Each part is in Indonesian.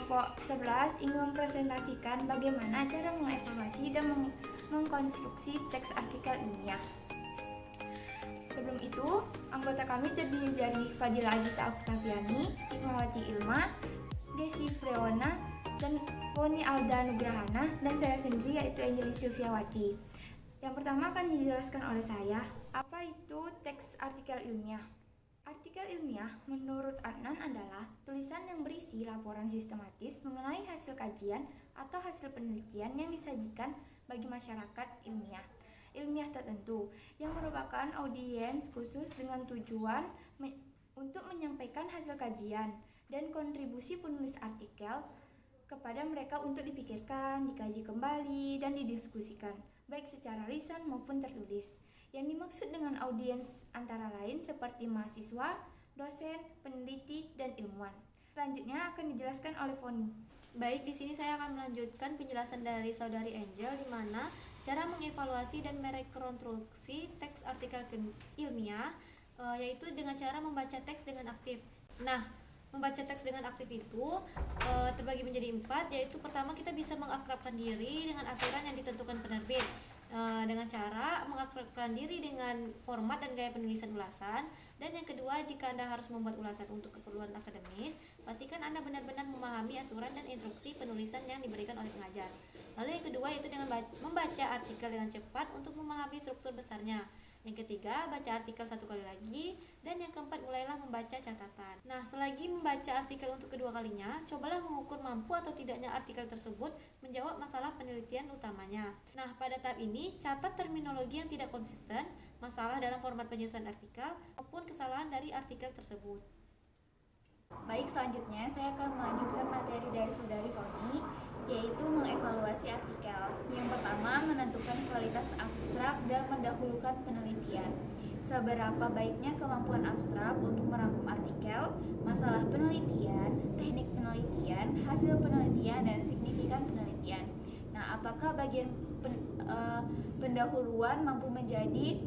Kelompok 11 ingin mempresentasikan bagaimana cara mengevaluasi dan mengkonstruksi teks artikel ilmiah. Sebelum itu, anggota kami terdiri dari Fadila Agita Oktaviani, Hikmawati Ilma, Gesi Freona, dan Foni Alda Nugrahana, dan saya sendiri yaitu Angelis Silviawati. Yang pertama akan dijelaskan oleh saya, apa itu teks artikel ilmiah. Artikel ilmiah menurut Adnan adalah tulisan yang berisi laporan sistematis mengenai hasil kajian atau hasil penelitian yang disajikan bagi masyarakat ilmiah tertentu yang merupakan audiens khusus dengan tujuan untuk menyampaikan hasil kajian dan kontribusi penulis artikel kepada mereka untuk dipikirkan, dikaji kembali, dan didiskusikan, baik secara lisan maupun tertulis. Yang dimaksud dengan audiens antara lain seperti mahasiswa, dosen, peneliti, dan ilmuwan. Selanjutnya akan dijelaskan oleh Foni. Baik, di sini saya akan melanjutkan penjelasan dari Saudari Angel di mana cara mengevaluasi dan merekonstruksi teks artikel ilmiah yaitu dengan cara membaca teks dengan aktif. Nah, membaca teks dengan aktif itu terbagi menjadi 4, yaitu pertama kita bisa mengakrabkan diri dengan aturan yang ditentukan penerbit dengan cara mengakrabkan diri dengan format dan gaya penulisan ulasan. Dan yang kedua, jika Anda harus membuat ulasan untuk keperluan akademis, pastikan Anda benar-benar memahami aturan dan instruksi penulisan yang diberikan oleh pengajar. Lalu yang kedua yaitu dengan membaca artikel dengan cepat untuk memahami struktur besarnya. Yang ketiga, baca artikel 1 kali lagi. Dan yang keempat, mulailah membaca catatan. Nah, selagi membaca artikel untuk kedua kalinya, cobalah mengukur mampu atau tidaknya artikel tersebut menjawab masalah penelitian utamanya. Nah, pada tahap ini, catat terminologi yang tidak konsisten, masalah dalam format penyusunan artikel, maupun kesalahan dari artikel tersebut. Baik, selanjutnya saya akan melanjutkan materi dari Saudari Foni, yaitu mengevaluasi artikel. Yang pertama, menentukan kualitas abstrak dan mendahulukan penelitian. Seberapa baiknya kemampuan abstrak untuk merangkum artikel, masalah penelitian, teknik penelitian, hasil penelitian, dan signifikan penelitian. Nah, apakah bagian pendahuluan mampu menjadi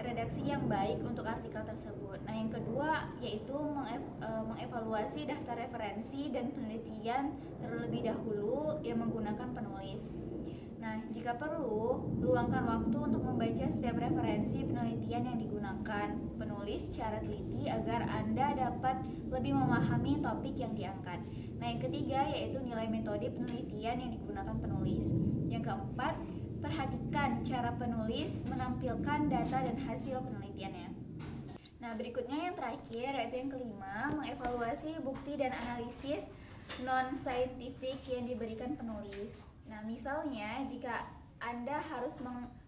redaksi yang baik untuk artikel tersebut. Nah, yang kedua yaitu mengevaluasi daftar referensi dan penelitian terlebih dahulu yang menggunakan penulis. Nah, jika perlu, luangkan waktu untuk membaca setiap referensi penelitian yang digunakan penulis secara teliti agar Anda dapat lebih memahami topik yang diangkat. Nah, yang ketiga yaitu nilai metode penelitian yang digunakan penulis. Yang keempat, perhatikan cara penulis menampilkan data dan hasil penelitiannya. Nah, berikutnya yang terakhir yaitu yang kelima, mengevaluasi bukti dan analisis non-saintifik yang diberikan penulis. Nah, misalnya jika Anda harus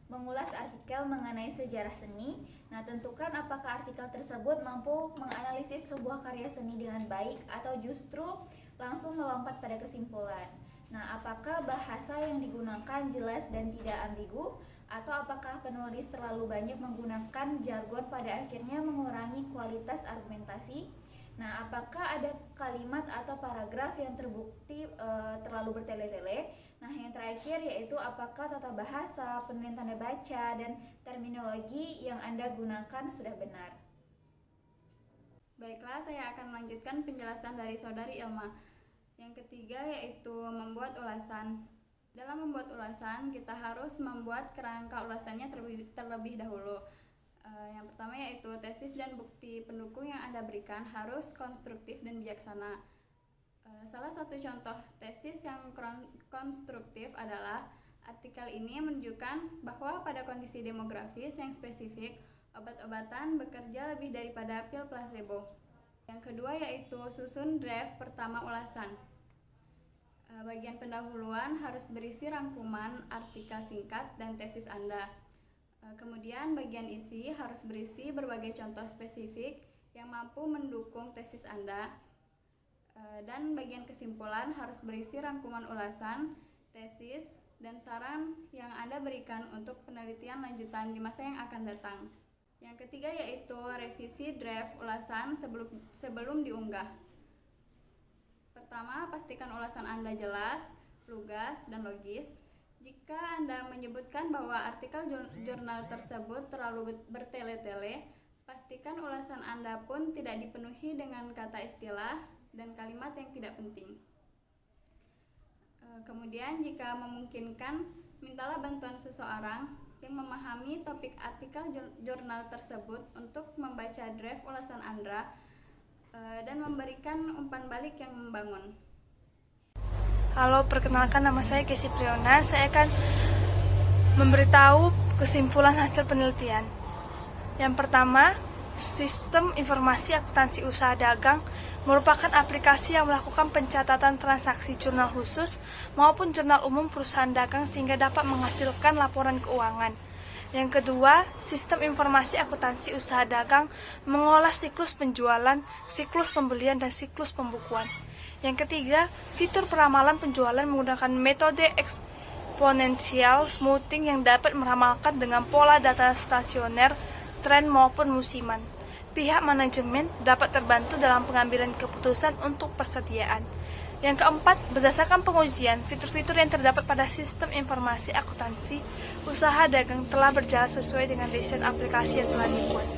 mengulas artikel mengenai sejarah seni, nah tentukan apakah artikel tersebut mampu menganalisis sebuah karya seni dengan baik atau justru langsung melompat pada kesimpulan. Nah, apakah bahasa yang digunakan jelas dan tidak ambigu, atau apakah penulis terlalu banyak menggunakan jargon pada akhirnya mengurangi kualitas argumentasi? Nah, apakah ada kalimat atau paragraf yang terbukti terlalu bertele-tele? Nah, yang terakhir yaitu apakah tata bahasa, pemilihan tanda baca, dan terminologi yang Anda gunakan sudah benar? Baiklah, saya akan melanjutkan penjelasan dari Saudari Ilma. Yang ketiga yaitu membuat ulasan. Dalam membuat ulasan, kita harus membuat kerangka ulasannya terlebih dahulu. Yang pertama yaitu tesis dan bukti pendukung yang Anda berikan harus konstruktif dan bijaksana. Salah satu contoh tesis yang konstruktif adalah artikel ini menunjukkan bahwa pada kondisi demografis yang spesifik, obat-obatan bekerja lebih daripada pil placebo. Yang kedua yaitu susun draft pertama ulasan. Bagian pendahuluan harus berisi rangkuman artikel singkat dan tesis Anda. Kemudian bagian isi harus berisi berbagai contoh spesifik yang mampu mendukung tesis Anda. Dan bagian kesimpulan harus berisi rangkuman ulasan, tesis, dan saran yang Anda berikan untuk penelitian lanjutan di masa yang akan datang. Yang ketiga yaitu revisi draft ulasan sebelum diunggah. Pertama, pastikan ulasan Anda jelas, lugas, dan logis. Jika Anda menyebutkan bahwa artikel jurnal tersebut terlalu bertele-tele, pastikan ulasan Anda pun tidak dipenuhi dengan kata istilah dan kalimat yang tidak penting. Kemudian jika memungkinkan, mintalah bantuan seseorang yang memahami topik artikel jurnal tersebut untuk membaca draft ulasan Andra dan memberikan umpan balik yang membangun. Halo, perkenalkan nama saya Kesi Priona. Saya akan memberitahu kesimpulan hasil penelitian. Yang pertama, sistem informasi akuntansi usaha dagang merupakan aplikasi yang melakukan pencatatan transaksi jurnal khusus maupun jurnal umum perusahaan dagang sehingga dapat menghasilkan laporan keuangan. Yang kedua, sistem informasi akuntansi usaha dagang mengolah siklus penjualan, siklus pembelian, dan siklus pembukuan. Yang ketiga, fitur peramalan penjualan menggunakan metode exponential smoothing yang dapat meramalkan dengan pola data stasioner, tren maupun musiman. Pihak manajemen dapat terbantu dalam pengambilan keputusan untuk persediaan. Yang keempat, berdasarkan pengujian, fitur-fitur yang terdapat pada sistem informasi akuntansi usaha dagang telah berjalan sesuai dengan desain aplikasi yang telah dibuat.